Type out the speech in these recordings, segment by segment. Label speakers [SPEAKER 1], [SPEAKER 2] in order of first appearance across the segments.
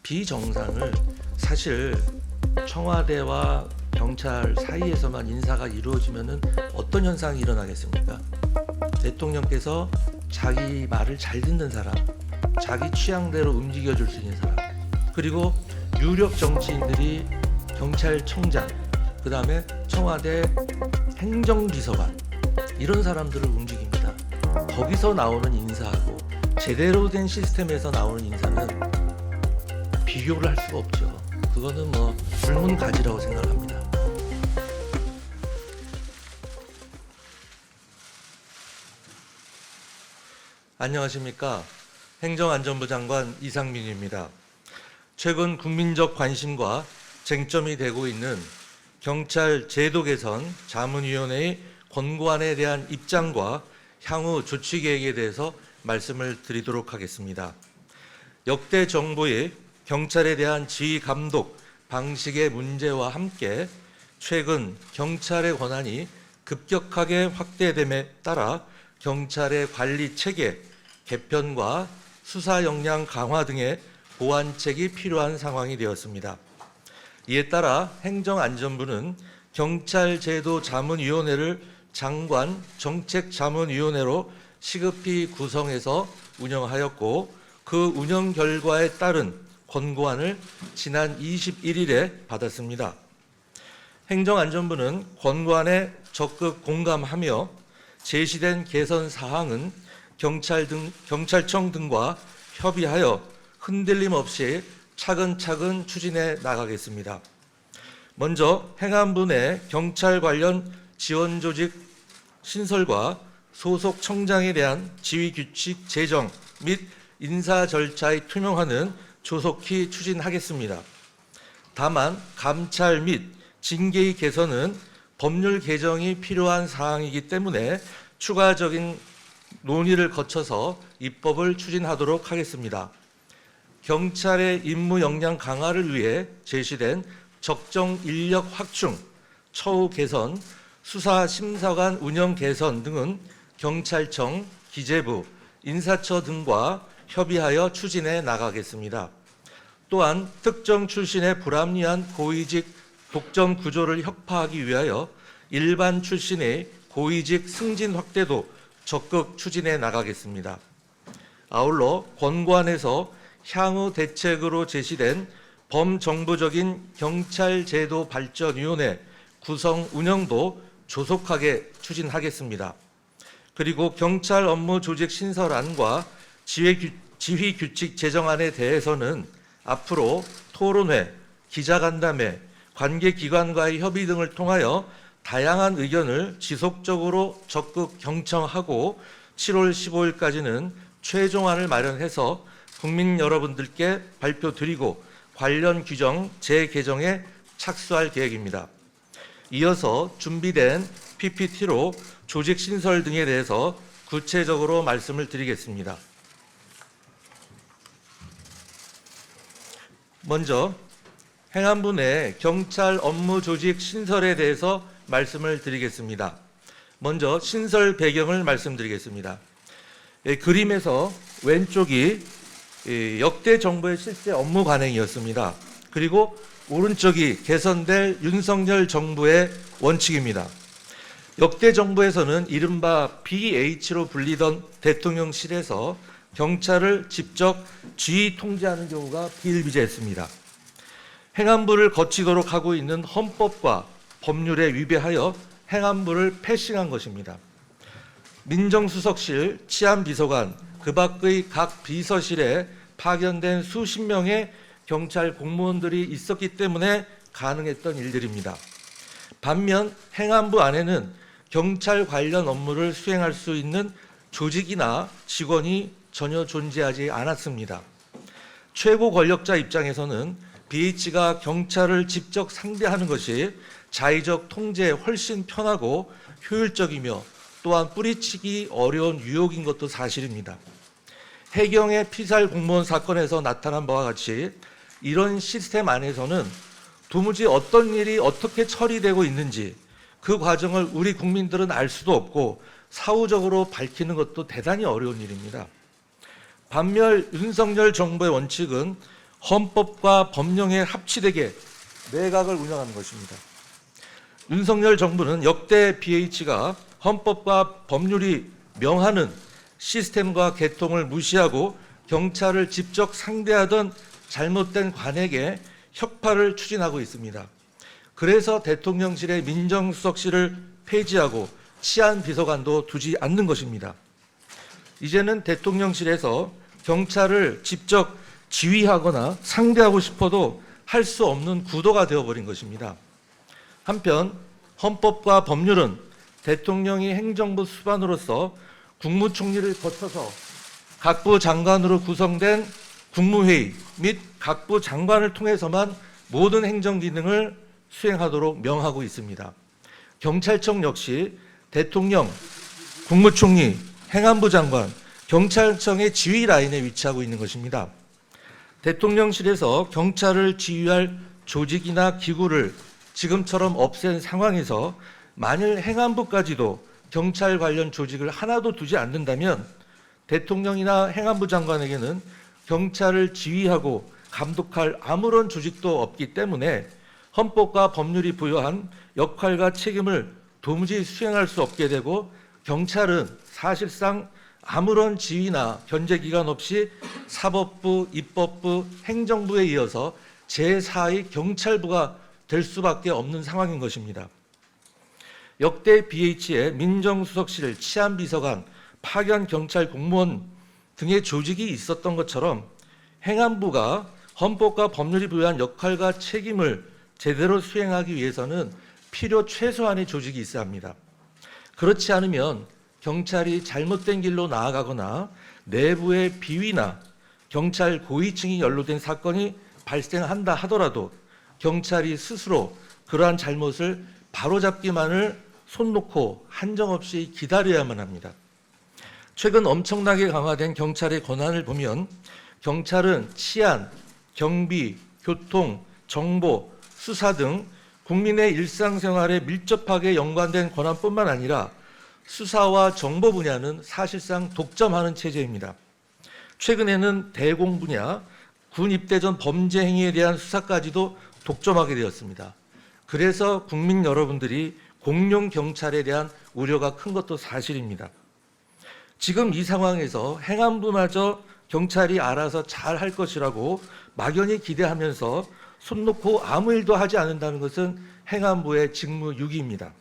[SPEAKER 1] 비정상을 사실 청와대와 경찰 사이에서만 인사가 이루어지면은 어떤 현상이 일어나겠습니까? 대통령께서 자기 말을 잘 듣는 사람, 자기 취향대로 움직여줄 수 있는 사람, 그리고 유력 정치인들이 경찰청장, 그 다음에 청와대 행정비서관, 이런 사람들을 움직입니다. 거기서 나오는 인사하고 제대로 된 시스템에서 나오는 인사는 비교를 할 수가 없죠. 그거는 뭐 불문가지라고 생각합니다. 안녕하십니까. 행정안전부 장관 이상민입니다. 최근 국민적 관심과 쟁점이 되고 있는 경찰 제도 개선 자문위원회의 권고안에 대한 입장과 향후 조치 계획에 대해서 말씀을 드리도록 하겠습니다. 역대 정부의 경찰에 대한 지휘 감독 방식의 문제와 함께 최근 경찰의 권한이 급격하게 확대됨에 따라 경찰의 관리 체계 개편과 수사 역량 강화 등의 보완책이 필요한 상황이 되었습니다. 이에 따라 행정안전부는 경찰제도 자문위원회를 장관 정책자문위원회로 시급히 구성해서 운영하였고, 그 운영 결과에 따른 권고안을 지난 21일에 받았습니다. 행정안전부는 권고안에 적극 공감하며 제시된 개선 사항은 경찰청 등과 협의하여 흔들림 없이 차근차근 추진해 나가겠습니다. 먼저 행안부 내 경찰 관련 지원 조직 신설과 소속 청장에 대한 지휘 규칙 제정 및 인사 절차의 투명화는 조속히 추진하겠습니다. 다만 감찰 및 징계의 개선은 법률 개정이 필요한 사항이기 때문에 추가적인 논의를 거쳐서 입법을 추진하도록 하겠습니다. 경찰의 임무 역량 강화를 위해 제시된 적정 인력 확충, 처우 개선, 수사 심사관 운영 개선 등은 경찰청, 기재부, 인사처 등과 협의하여 추진해 나가겠습니다. 또한 특정 출신의 불합리한 고위직 독점 구조를 혁파하기 위하여 일반 출신의 고위직 승진 확대도 적극 추진해 나가겠습니다. 아울러 권고안에서 향후 대책으로 제시된 범정부적인 경찰제도 발전위원회 구성 운영도 조속하게 추진하겠습니다. 그리고 경찰 업무 조직 신설안과 지휘 규칙 제정안에 대해서는 앞으로 토론회, 기자간담회, 관계기관과의 협의 등을 통하여 다양한 의견을 지속적으로 적극 경청하고 7월 15일까지는 최종안을 마련해서 국민 여러분들께 발표드리고 관련 규정 재개정에 착수할 계획입니다. 이어서 준비된 PPT로 조직 신설 등에 대해서 구체적으로 말씀을 드리겠습니다. 먼저 행안부 내 경찰 업무 조직 신설에 대해서 말씀을 드리겠습니다. 먼저 신설 배경을 말씀드리겠습니다. 그림에서 왼쪽이 역대 정부의 실제 업무 관행이었습니다. 그리고 오른쪽이 개선될 윤석열 정부의 원칙입니다. 역대 정부에서는 이른바 BH로 불리던 대통령실에서 경찰을 직접 지휘 통제하는 경우가 비일비재했습니다. 행안부를 거치도록 하고 있는 헌법과 법률에 위배하여 행안부를 패싱한 것입니다. 민정수석실, 치안비서관, 그 밖의 각 비서실에 파견된 수십 명의 경찰 공무원들이 있었기 때문에 가능했던 일들입니다. 반면 행안부 안에는 경찰 관련 업무를 수행할 수 있는 조직이나 직원이 전혀 존재하지 않았습니다. 최고 권력자 입장에서는 BH가 경찰을 직접 상대하는 것이 자의적 통제에 훨씬 편하고 효율적이며 또한 뿌리치기 어려운 유혹인 것도 사실입니다. 해경의 피살 공무원 사건에서 나타난 바와 같이 이런 시스템 안에서는 도무지 어떤 일이 어떻게 처리되고 있는지 그 과정을 우리 국민들은 알 수도 없고 사후적으로 밝히는 것도 대단히 어려운 일입니다. 반면 윤석열 정부의 원칙은 헌법과 법령에 합치되게 내각을 운영하는 것입니다. 윤석열 정부는 역대 BH가 헌법과 법률이 명하는 시스템과 계통을 무시하고 경찰을 직접 상대하던 잘못된 관행에 혁파를 추진하고 있습니다. 그래서 대통령실의 민정수석실을 폐지하고 치안비서관도 두지 않는 것입니다. 이제는 대통령실에서 경찰을 직접 지휘하거나 상대하고 싶어도 할 수 없는 구도가 되어버린 것입니다. 한편 헌법과 법률은 대통령이 행정부 수반으로서 국무총리를 거쳐서 각부 장관으로 구성된 국무회의 및 각부 장관을 통해서만 모든 행정 기능을 수행하도록 명하고 있습니다. 경찰청 역시 대통령, 국무총리, 행안부 장관, 경찰청의 지휘 라인에 위치하고 있는 것입니다. 대통령실에서 경찰을 지휘할 조직이나 기구를 지금처럼 없앤 상황에서 만일 행안부까지도 경찰 관련 조직을 하나도 두지 않는다면 대통령이나 행안부 장관에게는 경찰을 지휘하고 감독할 아무런 조직도 없기 때문에 헌법과 법률이 부여한 역할과 책임을 도무지 수행할 수 없게 되고 경찰은 사실상 아무런 지휘나 견제기관 없이 사법부, 입법부, 행정부에 이어서 제4의 경찰부가 될 수밖에 없는 상황인 것입니다. 역대 BH의 민정수석실, 치안비서관, 파견경찰 공무원 등의 조직이 있었던 것처럼 행안부가 헌법과 법률이 부여한 역할과 책임을 제대로 수행하기 위해서는 필요 최소한의 조직이 있어야 합니다. 그렇지 않으면 경찰이 잘못된 길로 나아가거나 내부의 비위나 경찰 고위층이 연루된 사건이 발생한다 하더라도 경찰이 스스로 그러한 잘못을 바로잡기만을 손 놓고 한정없이 기다려야만 합니다. 최근 엄청나게 강화된 경찰의 권한을 보면 경찰은 치안, 경비, 교통, 정보, 수사 등 국민의 일상생활에 밀접하게 연관된 권한뿐만 아니라 수사와 정보 분야는 사실상 독점하는 체제입니다. 최근에는 대공 분야, 군 입대 전 범죄 행위에 대한 수사까지도 독점하게 되었습니다. 그래서 국민 여러분들이 공룡 경찰에 대한 우려가 큰 것도 사실입니다. 지금 이 상황에서 행안부마저 경찰이 알아서 잘 할 것이라고 막연히 기대하면서 손 놓고 아무 일도 하지 않는다는 것은 행안부의 직무유기입니다.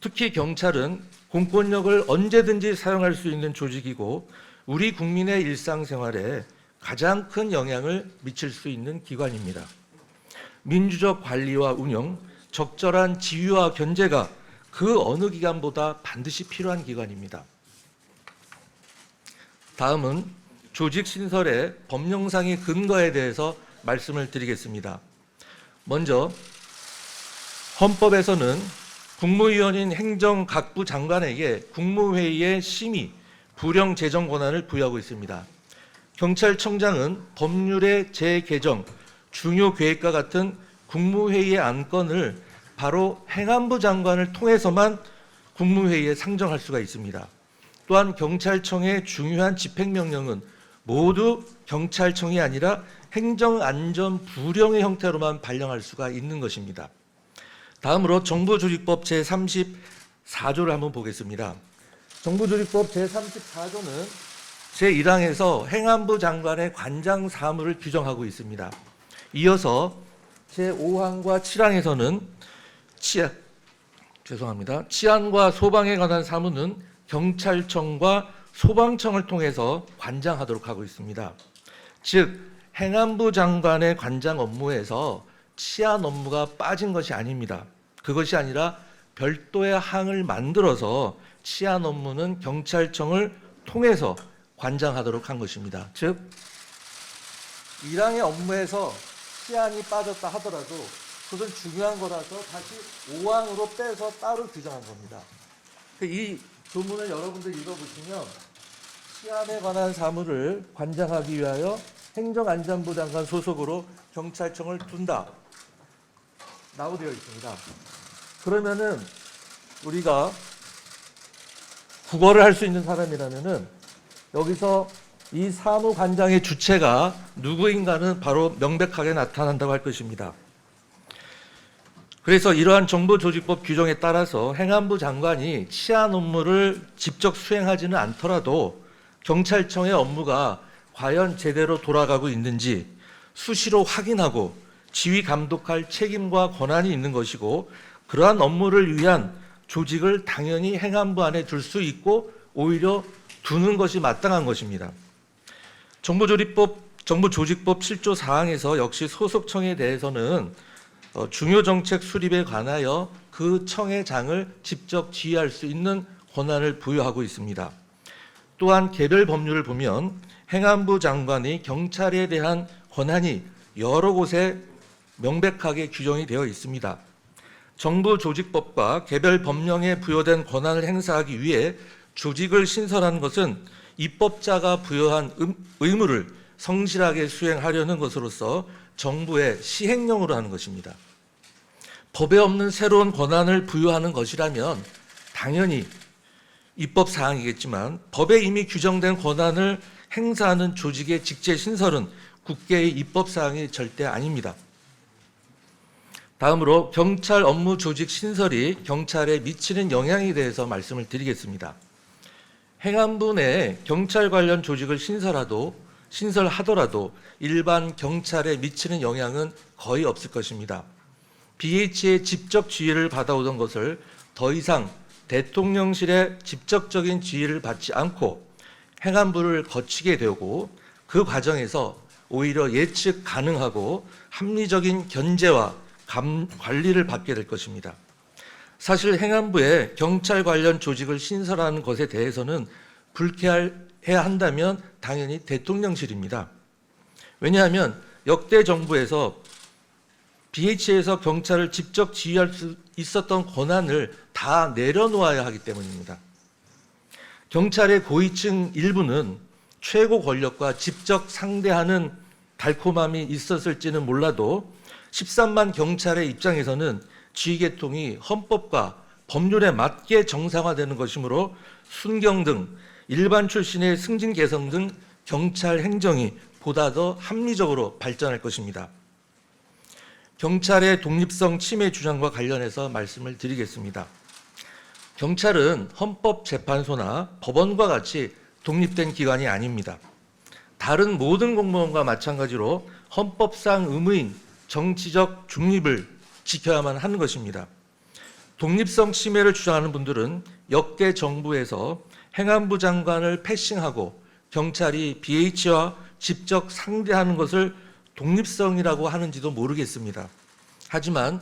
[SPEAKER 1] 특히 경찰은 공권력을 언제든지 사용할 수 있는 조직이고 우리 국민의 일상생활에 가장 큰 영향을 미칠 수 있는 기관입니다. 민주적 관리와 운영, 적절한 지휘와 견제가 그 어느 기관보다 반드시 필요한 기관입니다. 다음은 조직 신설의 법령상의 근거에 대해서 말씀을 드리겠습니다. 먼저 헌법에서는 국무위원인 행정각부 장관에게 국무회의의 심의, 부령 제정 권한을 부여하고 있습니다. 경찰청장은 법률의 재개정, 중요 계획과 같은 국무회의의 안건을 바로 행안부 장관을 통해서만 국무회의에 상정할 수가 있습니다. 또한 경찰청의 중요한 집행명령은 모두 경찰청이 아니라 행정안전부령의 형태로만 발령할 수가 있는 것입니다. 다음으로 정부조직법 제34조를 한번 보겠습니다. 정부조직법 제34조는 제1항에서 행안부 장관의 관장 사무를 규정하고 있습니다. 이어서 제5항과 7항에서는 치안과 소방에 관한 사무는 경찰청과 소방청을 통해서 관장하도록 하고 있습니다. 즉 행안부 장관의 관장 업무에서 치안 업무가 빠진 것이 아닙니다. 그것이 아니라 별도의 항을 만들어서 치안 업무는 경찰청을 통해서 관장하도록 한 것입니다. 즉 1항의 업무에서 치안이 빠졌다 하더라도 그것은 중요한 거라서 다시 5항으로 빼서 따로 규정한 겁니다. 이 조문을 여러분들 읽어보시면 치안에 관한 사무를 관장하기 위하여 행정안전부 장관 소속으로 경찰청을 둔다 라고 되어 있습니다. 그러면은 우리가 국어를 할 수 있는 사람이라면은 여기서 이 사무관장의 주체가 누구인가는 바로 명백하게 나타난다고 할 것입니다. 그래서 이러한 정보조직법 규정에 따라서 행안부 장관이 치안 업무를 직접 수행하지는 않더라도 경찰청의 업무가 과연 제대로 돌아가고 있는지 수시로 확인하고 지휘 감독할 책임과 권한이 있는 것이고, 그러한 업무를 위한 조직을 당연히 행안부 안에 둘 수 있고 오히려 두는 것이 마땅한 것입니다. 정보조직법 7조 사항에서 역시 소속청에 대해서는 중요 정책 수립에 관하여 그 청의 장을 직접 지휘할 수 있는 권한을 부여하고 있습니다. 또한 개별 법률을 보면 행안부 장관이 경찰에 대한 권한이 여러 곳에 명백하게 규정이 되어 있습니다. 정부조직법과 개별 법령에 부여된 권한을 행사하기 위해 조직을 신설하는 것은 입법자가 부여한 의무를 성실하게 수행하려는 것으로서 정부의 시행령으로 하는 것입니다. 법에 없는 새로운 권한을 부여하는 것이라면 당연히 입법 사항이겠지만, 법에 이미 규정된 권한을 행사하는 조직의 직제 신설은 국회의 입법 사항이 절대 아닙니다. 다음으로 경찰 업무 조직 신설이 경찰에 미치는 영향에 대해서 말씀을 드리겠습니다. 행안부 내 경찰 관련 조직을 신설하더라도 일반 경찰에 미치는 영향은 거의 없을 것입니다. BH의 직접 지휘를 받아오던 것을 더 이상 대통령실의 직접적인 지휘를 받지 않고 행안부를 거치게 되고, 그 과정에서 오히려 예측 가능하고 합리적인 견제와 관리를 받게 될 것입니다. 사실 행안부에 경찰 관련 조직을 신설하는 것에 대해서는 불쾌해야 한다면 당연히 대통령실입니다. 왜냐하면 역대 정부에서 BH에서 경찰을 직접 지휘할 수 있었던 권한을 다 내려놓아야 하기 때문입니다. 경찰의 고위층 일부는 최고 권력과 직접 상대하는 달콤함이 있었을지는 몰라도 13만 경찰의 입장에서는 지휘계통이 헌법과 법률에 맞게 정상화되는 것이므로 순경 등 일반 출신의 승진 개성 등 경찰 행정이 보다 더 합리적으로 발전할 것입니다. 경찰의 독립성 침해 주장과 관련해서 말씀을 드리겠습니다. 경찰은 헌법재판소나 법원과 같이 독립된 기관이 아닙니다. 다른 모든 공무원과 마찬가지로 헌법상 의무인 정치적 중립을 지켜야만 하는 것입니다. 독립성 침해를 주장하는 분들은 역대 정부에서 행안부 장관을 패싱하고 경찰이 BH와 직접 상대하는 것을 독립성이라고 하는지도 모르겠습니다. 하지만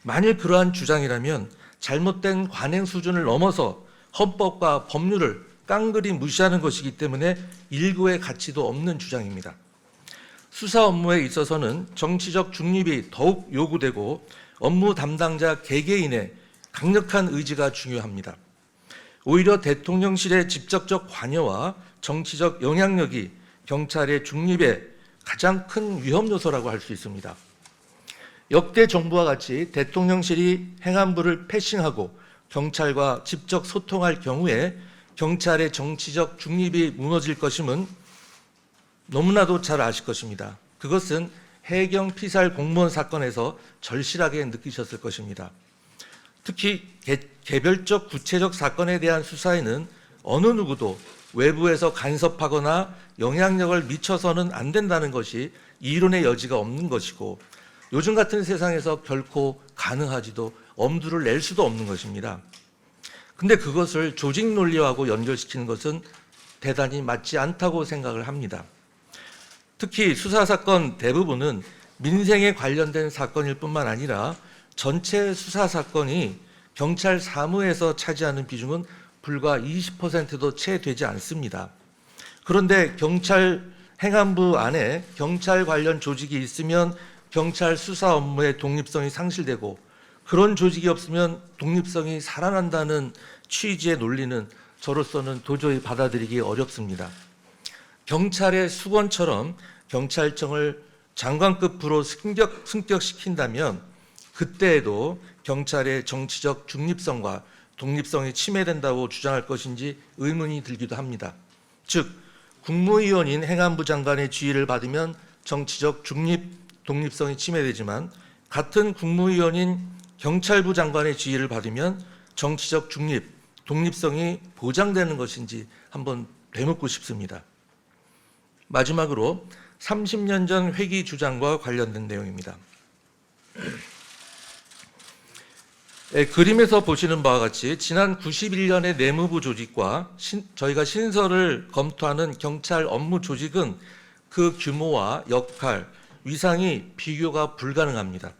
[SPEAKER 1] 만일 그러한 주장이라면 잘못된 관행 수준을 넘어서 헌법과 법률을 깡그리 무시하는 것이기 때문에 일구의 가치도 없는 주장입니다. 수사 업무에 있어서는 정치적 중립이 더욱 요구되고 업무 담당자 개개인의 강력한 의지가 중요합니다. 오히려 대통령실의 직접적 관여와 정치적 영향력이 경찰의 중립에 가장 큰 위험 요소라고 할 수 있습니다. 역대 정부와 같이 대통령실이 행안부를 패싱하고 경찰과 직접 소통할 경우에 경찰의 정치적 중립이 무너질 것임은 너무나도 잘 아실 것입니다. 그것은 해경 피살 공무원 사건에서 절실하게 느끼셨을 것입니다. 특히 개별적 구체적 사건에 대한 수사에는 어느 누구도 외부에서 간섭하거나 영향력을 미쳐서는 안 된다는 것이 이론의 여지가 없는 것이고, 요즘 같은 세상에서 결코 가능하지도 엄두를 낼 수도 없는 것입니다. 근데 그것을 조직 논리하고 연결시키는 것은 대단히 맞지 않다고 생각을 합니다. 특히 수사사건 대부분은 민생에 관련된 사건일 뿐만 아니라 전체 수사사건이 경찰 사무에서 차지하는 비중은 불과 20%도 채 되지 않습니다. 그런데 경찰 행안부 안에 경찰 관련 조직이 있으면 경찰 수사 업무의 독립성이 상실되고, 그런 조직이 없으면 독립성이 살아난다는 취지의 논리는 저로서는 도저히 받아들이기 어렵습니다. 경찰의 수건처럼 경찰청을 장관급으로 승격시킨다면 그때에도 경찰의 정치적 중립성과 독립성이 침해된다고 주장할 것인지 의문이 들기도 합니다. 즉 국무위원인 행안부 장관의 지휘를 받으면 정치적 독립성이 침해되지만 같은 국무위원인 경찰부 장관의 지휘를 받으면 정치적 독립성이 보장되는 것인지 한번 되묻고 싶습니다. 마지막으로 30년 전 회기 주장과 관련된 내용입니다. 그림에서 보시는 바와 같이 지난 91년의 내무부 조직과 저희가 신설을 검토하는 경찰 업무 조직은 그 규모와 역할, 위상이 비교가 불가능합니다.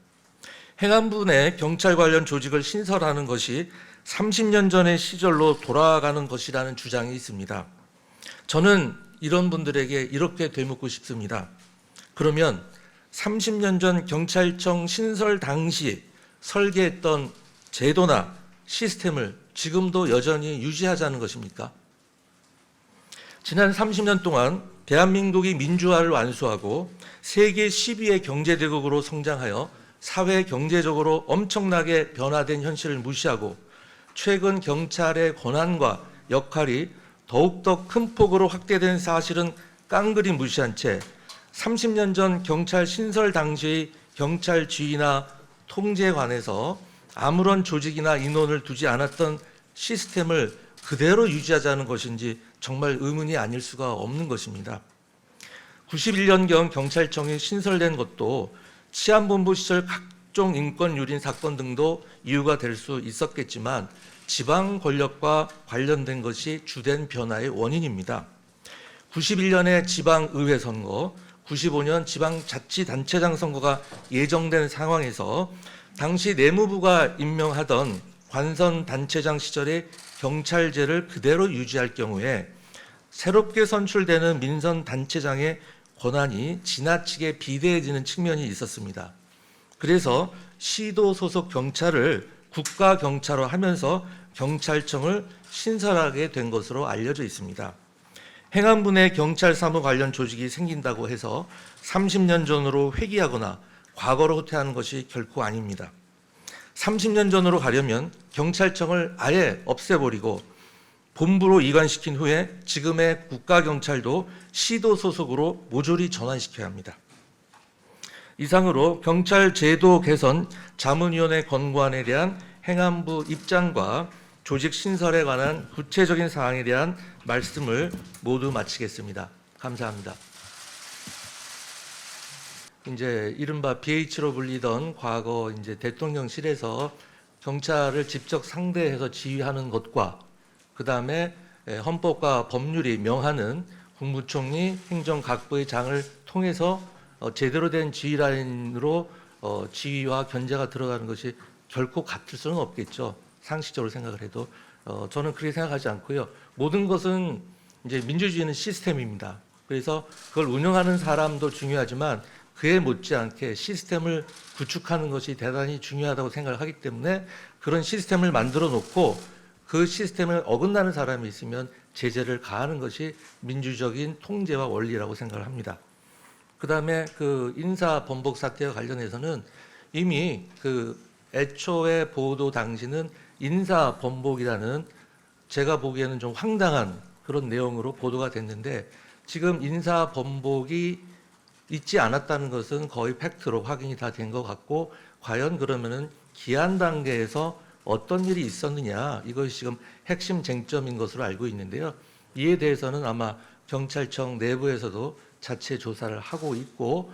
[SPEAKER 1] 행안부 내 경찰 관련 조직을 신설하는 것이 30년 전의 시절로 돌아가는 것이라는 주장이 있습니다. 저는 이런 분들에게 이렇게 되묻고 싶습니다. 그러면 30년 전 경찰청 신설 당시 설계했던 제도나 시스템을 지금도 여전히 유지하자는 것입니까? 지난 30년 동안 대한민국이 민주화를 완수하고 세계 10위의 경제대국으로 성장하여 사회 경제적으로 엄청나게 변화된 현실을 무시하고 최근 경찰의 권한과 역할이 더욱더 큰 폭으로 확대된 사실은 깡그리 무시한 채 30년 전 경찰 신설 당시의 경찰 지휘나 통제에 관해서 아무런 조직이나 인원을 두지 않았던 시스템을 그대로 유지하자는 것인지 정말 의문이 아닐 수가 없는 것입니다. 91년경 경찰청이 신설된 것도 치안본부 시절 각종 인권 유린 사건 등도 이유가 될 수 있었겠지만 지방 권력과 관련된 것이 주된 변화의 원인입니다. 91년의 지방의회 선거, 95년 지방자치단체장 선거가 예정된 상황에서 당시 내무부가 임명하던 관선단체장 시절의 경찰제를 그대로 유지할 경우에 새롭게 선출되는 민선단체장의 권한이 지나치게 비대해지는 측면이 있었습니다. 그래서 시도 소속 경찰을 국가경찰로 하면서 경찰청을 신설하게 된 것으로 알려져 있습니다. 행안부 내 경찰 사무 관련 조직이 생긴다고 해서 30년 전으로 회귀하거나 과거로 후퇴하는 것이 결코 아닙니다. 30년 전으로 가려면 경찰청을 아예 없애버리고 본부로 이관시킨 후에 지금의 국가경찰도 시도 소속으로 모조리 전환시켜야 합니다. 이상으로 경찰 제도 개선 자문위원회 권고안에 대한 행안부 입장과 조직 신설에 관한 구체적인 사항에 대한 말씀을 모두 마치겠습니다. 감사합니다. 이제 이른바 BH로 불리던 과거 이제 대통령실에서 경찰을 직접 상대해서 지휘하는 것과 그 다음에 헌법과 법률이 명하는 국무총리 행정각부의 장을 통해서 제대로 된 지휘라인으로 지휘와 견제가 들어가는 것이 결코 같을 수는 없겠죠. 상식적으로 생각을 해도 저는 그렇게 생각하지 않고요. 모든 것은 이제 민주주의는 시스템입니다. 그래서 그걸 운영하는 사람도 중요하지만 그에 못지않게 시스템을 구축하는 것이 대단히 중요하다고 생각을 하기 때문에 그런 시스템을 만들어 놓고 그 시스템을 어긋나는 사람이 있으면 제재를 가하는 것이 민주적인 통제와 원리라고 생각을 합니다. 그다음에 그 인사 번복 사태와 관련해서는 이미 그 애초에 보도 당시는 인사 번복이라는 제가 보기에는 좀 황당한 그런 내용으로 보도가 됐는데 지금 인사 번복이 있지 않았다는 것은 거의 팩트로 확인이 다 된 것 같고 과연 그러면은 기한 단계에서 어떤 일이 있었느냐 이것이 지금 핵심 쟁점인 것으로 알고 있는데요. 이에 대해서는 아마 경찰청 내부에서도 자체 조사를 하고 있고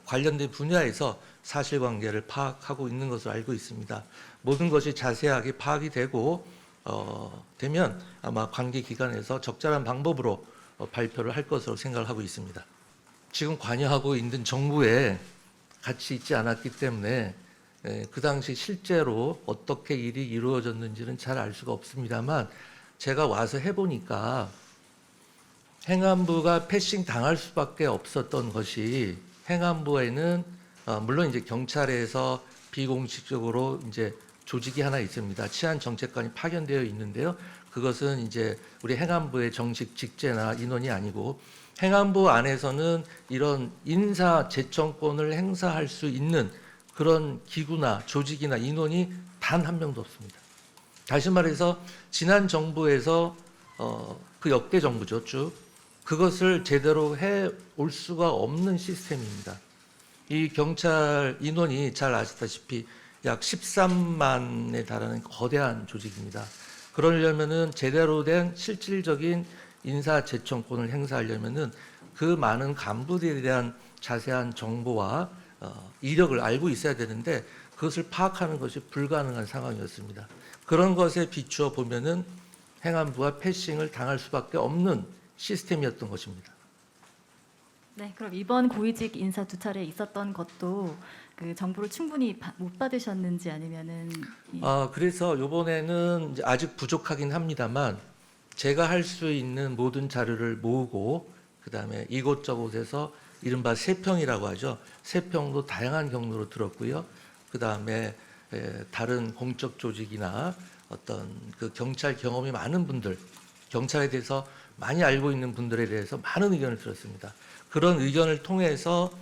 [SPEAKER 1] 관련된 분야에서 사실관계를 파악하고 있는 것으로 알고 있습니다. 모든 것이 자세하게 파악이 되고 되면 아마 관계 기관에서 적절한 방법으로 발표를 할 것으로 생각을 하고 있습니다. 지금 관여하고 있는 정부에 같이 있지 않았기 때문에 그 당시 실제로 어떻게 일이 이루어졌는지는 잘 알 수가 없습니다만 제가 와서 해보니까 행안부가 패싱 당할 수밖에 없었던 것이 행안부에는 물론 이제 경찰에서 비공식적으로 이제 조직이 하나 있습니다. 치안정책관이 파견되어 있는데요. 그것은 이제 우리 행안부의 정식 직제나 인원이 아니고 행안부 안에서는 이런 인사 제청권을 행사할 수 있는 그런 기구나 조직이나 인원이 단 한 명도 없습니다. 다시 말해서 지난 정부에서 그 역대 정부죠 쭉 그것을 제대로 해 올 수가 없는 시스템입니다. 이 경찰 인원이 잘 아시다시피 약 13만에 달하는 거대한 조직입니다. 그러려면은 제대로 된 실질적인 인사 제청권을 행사하려면은 그 많은 간부들에 대한 자세한 정보와 이력을 알고 있어야 되는데 그것을 파악하는 것이 불가능한 상황이었습니다. 그런 것에 비추어 보면은 행안부가 패싱을 당할 수밖에 없는 시스템이었던 것입니다.
[SPEAKER 2] 네, 그럼 이번 고위직 인사 두 차례 있었던 것도 그 정보를 충분히 못 받으셨는지 아니면은
[SPEAKER 1] 그래서 이번에는 이제 아직 부족하긴 합니다만 제가 할 수 있는 모든 자료를 모으고 그다음에 이곳저곳에서 이른바 세평이라고 하죠. 세평도 다양한 경로로 들었고요. 그다음에 다른 공적 조직이나 어떤 그 경찰 경험이 많은 분들, 경찰에 대해서 많이 알고 있는 분들에 대해서 많은 의견을 들었습니다. 그런 의견을 통해서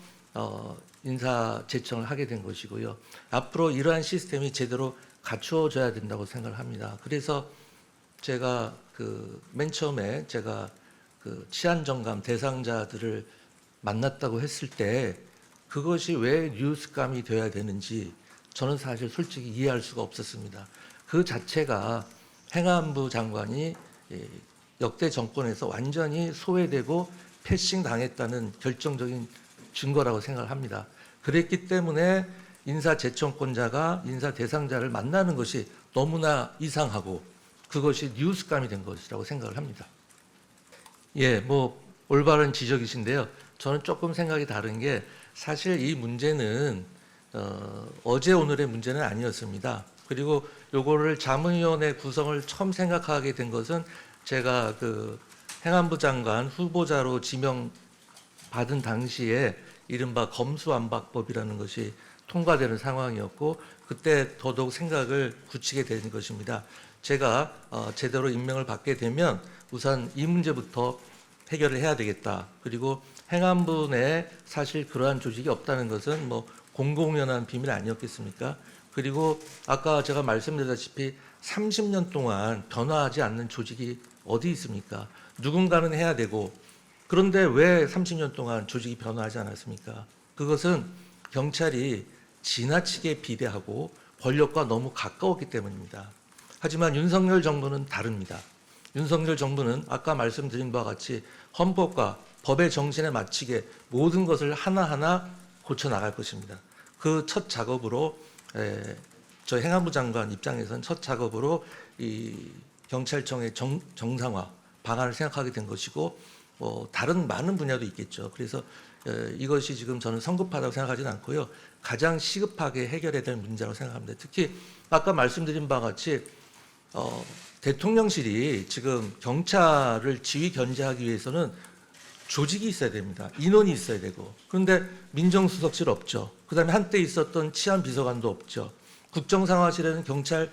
[SPEAKER 1] 인사 제청을 하게 된 것이고요. 앞으로 이러한 시스템이 제대로 갖추어져야 된다고 생각을 합니다. 그래서 제가 맨 처음에 제가 치안 정감 대상자들을 만났다고 했을 때 그것이 왜 뉴스감이 되어야 되는지 저는 사실 솔직히 이해할 수가 없었습니다. 그 자체가 행안부 장관이 역대 정권에서 완전히 소외되고 패싱 당했다는 결정적인 증거라고 생각을 합니다. 그랬기 때문에 인사 제청권자가 인사 대상자를 만나는 것이 너무나 이상하고 그것이 뉴스감이 된 것이라고 생각을 합니다. 예, 뭐 올바른 지적이신데요. 저는 조금 생각이 다른 게 사실 이 문제는 어제 오늘의 문제는 아니었습니다. 그리고 요거를 자문위원회 구성을 처음 생각하게 된 것은 제가 행안부 장관 후보자로 지명받은 당시에 이른바 검수완박법이라는 것이 통과되는 상황이었고 그때 더더욱 생각을 굳히게 된 것입니다. 제가 제대로 임명을 받게 되면 우선 이 문제부터 해결을 해야 되겠다. 그리고 행안부 내에 사실 그러한 조직이 없다는 것은 뭐 공공연한 비밀 아니었겠습니까? 그리고 아까 제가 말씀드렸다시피 30년 동안 변화하지 않는 조직이 어디 있습니까? 누군가는 해야 되고 그런데 왜 30년 동안 조직이 변화하지 않았습니까? 그것은 경찰이 지나치게 비대하고 권력과 너무 가까웠기 때문입니다. 하지만 윤석열 정부는 다릅니다. 윤석열 정부는 아까 말씀드린 바와 같이 헌법과 법의 정신에 맞추게 모든 것을 하나하나 고쳐 나갈 것입니다. 그 첫 작업으로 저 행안부 장관 입장에서는 첫 작업으로 이 경찰청의 정상화 방안을 생각하게 된 것이고 다른 많은 분야도 있겠죠. 그래서 이것이 지금 저는 성급하다고 생각하지는 않고요. 가장 시급하게 해결해야 될 문제라고 생각합니다. 특히 아까 말씀드린 바와 같이 대통령실이 지금 경찰을 지휘 견제하기 위해서는 조직이 있어야 됩니다. 인원이 있어야 되고. 그런데 민정수석실 없죠. 그다음에 한때 있었던 치안비서관도 없죠. 국정상황실에는 경찰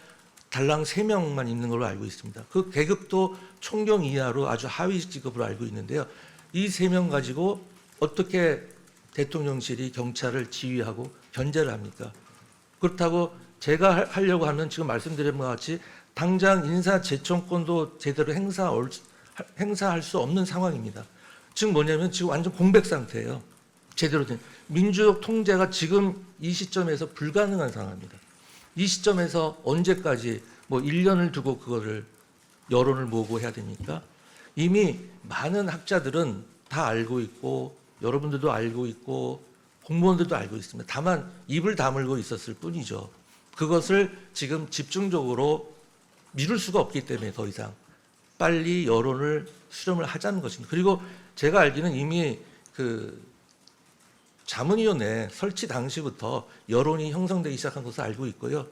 [SPEAKER 1] 달랑 3명만 있는 걸로 알고 있습니다. 그 계급도 총경 이하로 아주 하위 직급으로 알고 있는데요. 이 3명 가지고 어떻게 대통령실이 경찰을 지휘하고 견제를 합니까? 그렇다고 제가 하려고 하면 지금 말씀드린 것 같이 당장 인사 제청권도 제대로 행사할 수 없는 상황입니다. 즉 뭐냐면 지금 완전 공백 상태예요. 제대로 된 민주적 통제가 지금 이 시점에서 불가능한 상황입니다. 이 시점에서 언제까지 뭐 1년을 두고 그거를 여론을 모으고 해야 됩니까? 이미 많은 학자들은 다 알고 있고 여러분들도 알고 있고 공무원들도 알고 있습니다. 다만 입을 다물고 있었을 뿐이죠. 그것을 지금 집중적으로 미룰 수가 없기 때문에 더 이상 빨리 여론을 수렴을 하자는 것입니다. 그리고 제가 알기는 이미 자문위원회 설치 당시부터 여론이 형성되기 시작한 것을 알고 있고요.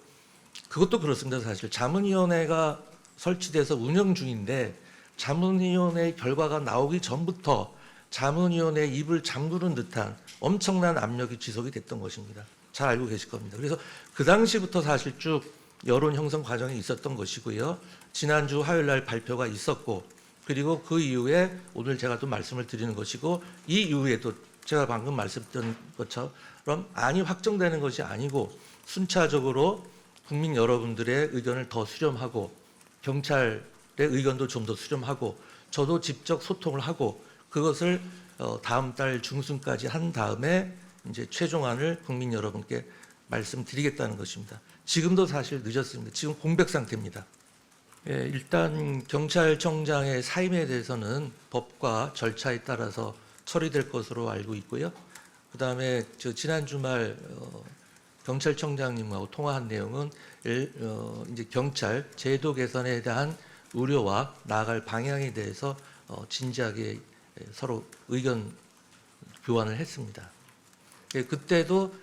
[SPEAKER 1] 그것도 그렇습니다. 사실 자문위원회가 설치돼서 운영 중인데 자문위원회 결과가 나오기 전부터 자문위원회 입을 잠그는 듯한 엄청난 압력이 지속이 됐던 것입니다. 잘 알고 계실 겁니다. 그래서 그 당시부터 사실 쭉 여론 형성 과정이 있었던 것이고요. 지난주 화요일 날 발표가 있었고 그리고 그 이후에 오늘 제가 또 말씀을 드리는 것이고 이 이후에도 제가 방금 말씀드린 것처럼 안이 확정되는 것이 아니고 순차적으로 국민 여러분들의 의견을 더 수렴하고 경찰의 의견도 좀 더 수렴하고 저도 직접 소통을 하고 그것을 다음 달 중순까지 한 다음에 이제 최종안을 국민 여러분께 말씀드리겠다는 것입니다. 지금도 사실 늦었습니다. 지금 공백 상태입니다. 예, 일단 경찰청장의 사임에 대해서는 법과 절차에 따라서 처리될 것으로 알고 있고요. 그다음에 지난 주말 경찰청장님하고 통화한 내용은 이제 경찰 제도 개선에 대한 우려와 나아갈 방향에 대해서 진지하게 서로 의견 교환을 했습니다. 예, 그때도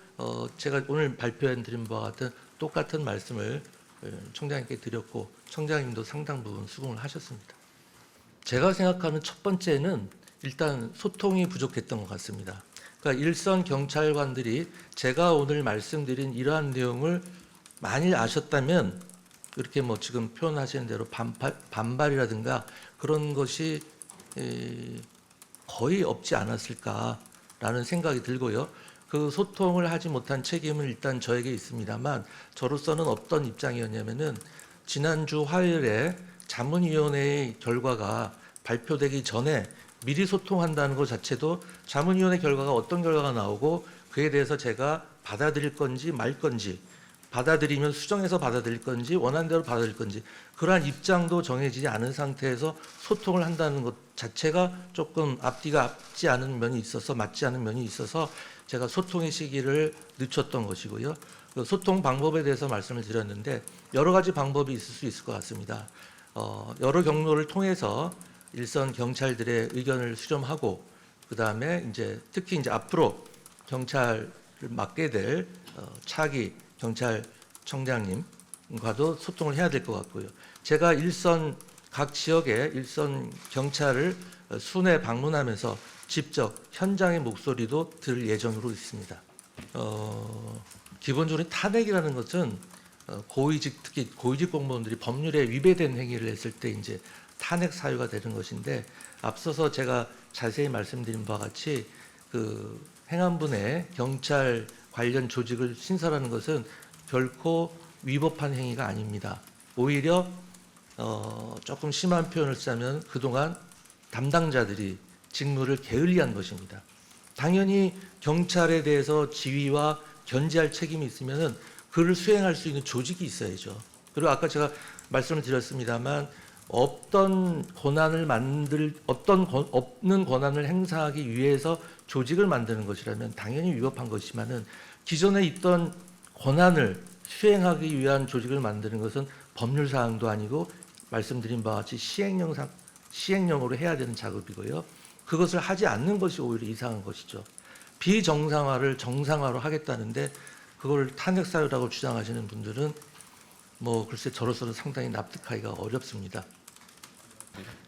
[SPEAKER 1] 제가 오늘 발표해드린 바와 같은 똑같은 말씀을 청장님께 드렸고 청장님도 상당 부분 수긍을 하셨습니다. 제가 생각하는 첫 번째는 일단 소통이 부족했던 것 같습니다. 그러니까 일선 경찰관들이 제가 오늘 말씀드린 이러한 내용을 만일 아셨다면 이렇게 뭐 지금 표현하시는 대로 반발이라든가 그런 것이 거의 없지 않았을까라는 생각이 들고요. 그 소통을 하지 못한 책임은 일단 저에게 있습니다만 저로서는 어떤 입장이었냐면은 지난주 화요일에 자문위원회의 결과가 발표되기 전에 미리 소통한다는 것 자체도 자문위원회 결과가 어떤 결과가 나오고 그에 대해서 제가 받아들일 건지 말 건지 받아들이면 수정해서 받아들일 건지 원하는 대로 받아들일 건지 그러한 입장도 정해지지 않은 상태에서 소통을 한다는 것 자체가 조금 앞뒤가 맞지 않은 면이 있어서 제가 소통의 시기를 늦췄던 것이고요. 그 소통 방법에 대해서 말씀을 드렸는데 여러 가지 방법이 있을 수 있을 것 같습니다. 여러 경로를 통해서 일선 경찰들의 의견을 수렴하고 그다음에 이제 특히 이제 앞으로 경찰을 맡게 될 차기 경찰청장님과도 소통을 해야 될 것 같고요. 제가 각 지역의 일선 경찰을 순회 방문하면서 직접 현장의 목소리도 들을 예정으로 있습니다. 기본적으로 탄핵이라는 것은 고위직 특히 고위직 공무원들이 법률에 위배된 행위를 했을 때 이제 탄핵 사유가 되는 것인데 앞서서 제가 자세히 말씀드린 바와 같이 그 행안부 내 경찰 관련 조직을 신설하는 것은 결코 위법한 행위가 아닙니다. 오히려 조금 심한 표현을 쓰자면 그동안 담당자들이 직무를 게을리한 것입니다. 당연히 경찰에 대해서 지휘와 견제할 책임이 있으면은 그를 수행할 수 있는 조직이 있어야죠. 그리고 아까 제가 말씀을 드렸습니다만 없는 권한을 행사하기 위해서 조직을 만드는 것이라면 당연히 위법한 것이지만은 기존에 있던 권한을 수행하기 위한 조직을 만드는 것은 법률 사항도 아니고 말씀드린 바와 같이 시행령으로 해야 되는 작업이고요. 그것을 하지 않는 것이 오히려 이상한 것이죠. 비정상화를 정상화로 하겠다는데 그걸 탄핵 사유라고 주장하시는 분들은 뭐 글쎄 저로서는 상당히 납득하기가 어렵습니다.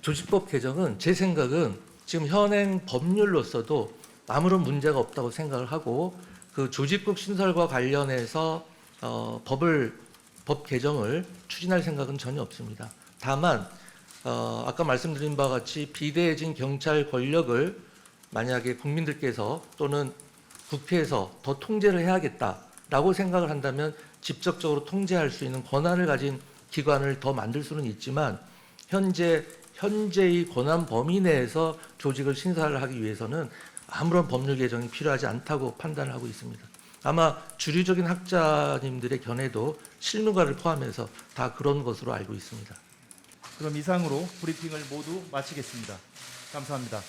[SPEAKER 1] 조직법 개정은 제 생각은 지금 현행 법률로서도 아무런 문제가 없다고 생각을 하고 그 조직국 신설과 관련해서 법 개정을 추진할 생각은 전혀 없습니다. 다만 아까 말씀드린 바와 같이 비대해진 경찰 권력을 만약에 국민들께서 또는 국회에서 더 통제를 해야겠다라고 생각을 한다면 직접적으로 통제할 수 있는 권한을 가진 기관을 더 만들 수는 있지만 현재의 권한 범위 내에서 조직을 신설을 하기 위해서는 아무런 법률 개정이 필요하지 않다고 판단을 하고 있습니다. 아마 주류적인 학자님들의 견해도 실무가를 포함해서 다 그런 것으로 알고 있습니다.
[SPEAKER 3] 그럼 이상으로 브리핑을 모두 마치겠습니다. 감사합니다.